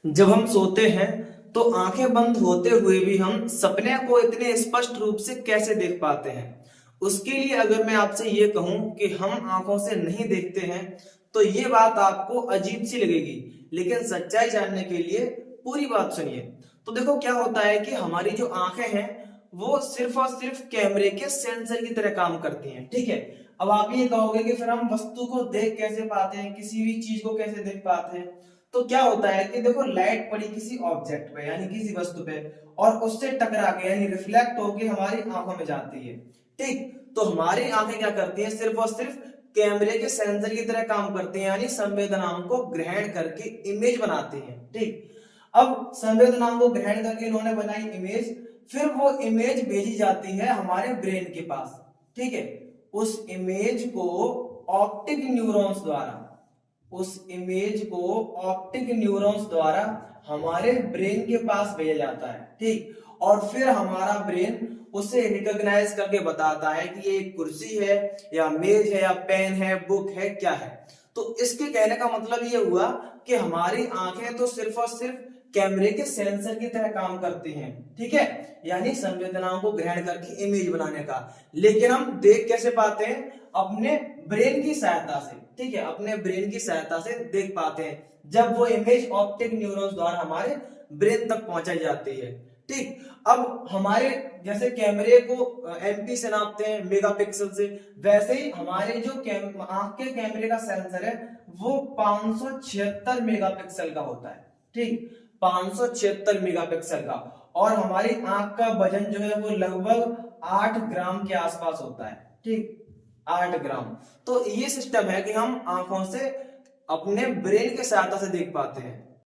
जब हम सोते हैं तो आंखें बंद होते हुए भी हम सपने को इतने स्पष्ट रूप से कैसे देख पाते हैं। उसके लिए अगर मैं आपसे ये कहूं कि हम आंखों से नहीं देखते हैं तो ये बात आपको अजीब सी लगेगी, लेकिन सच्चाई जानने के लिए पूरी बात सुनिए। तो देखो क्या होता है कि हमारी जो आंखें हैं वो सिर्फ और सिर्फ कैमरे के सेंसर की तरह काम करती हैं, ठीक है। अब आप ये कहोगे कि फिर हम वस्तु को देख कैसे पाते हैं, किसी भी चीज को कैसे देख पाते हैं। तो क्या होता है कि देखो लाइट पड़ी किसी ऑब्जेक्ट पे यानी किसी वस्तु पे और उससे टकरा के यानी रिफ्लेक्ट होके हमारी आंखों में जाती है, ठीक। तो हमारी आंखें क्या करती हैं, सिर्फ और सिर्फ कैमरे के सेंसर की तरह काम करती हैं, यानी संवेदनाओं को ग्रहण करके इमेज बनाती हैं, ठीक। अब संवेदनाओं को ग्रहण करके इन्होंने बनाई इमेज, फिर वो इमेज भेजी जाती है हमारे ब्रेन के पास, ठीक है। उस इमेज को ऑप्टिक न्यूरॉन्स द्वारा उस इमेज को ऑप्टिक न्यूरॉन्स द्वारा हमारे ब्रेन के पास भेजा जाता है, ठीक। और फिर हमारा ब्रेन उसे रिकॉग्नाइज करके बताता है कि ये कुर्सी है या मेज है या पेन है, बुक है, क्या है। तो इसके कहने का मतलब ये हुआ कि हमारी आंखें तो सिर्फ और सिर्फ कैमरे के सेंसर की तरह काम करती हैं, ठीक है, यानी संवेदनाओं को ग्रहण करके इमेज बनाने का। लेकिन हम देख कैसे पाते हैं, अपने ब्रेन की सहायता से, ठीक है, अपने ब्रेन की सहायता से देख पाते हैं जब वो इमेज ऑप्टिक न्यूरॉन्स द्वारा हमारे ब्रेन तक पहुंचाई जाती है, ठीक। अब हमारे जैसे कैमरे को एमपी से नापते हैं, मेगापिक्सल से, वैसे ही हमारे जो आंख के कैमरे का सेंसर है वो 576 मेगापिक्सल का होता है, ठीक, 576 मेगापिक्सल का। और हमारी आंख का वजन जो है वो लगभग 8 ग्राम के आसपास होता है, ठीक, 8 ग्राम। तो ये सिस्टम है कि हम आंखों से अपने ब्रेन के सहायता से देख पाते हैं।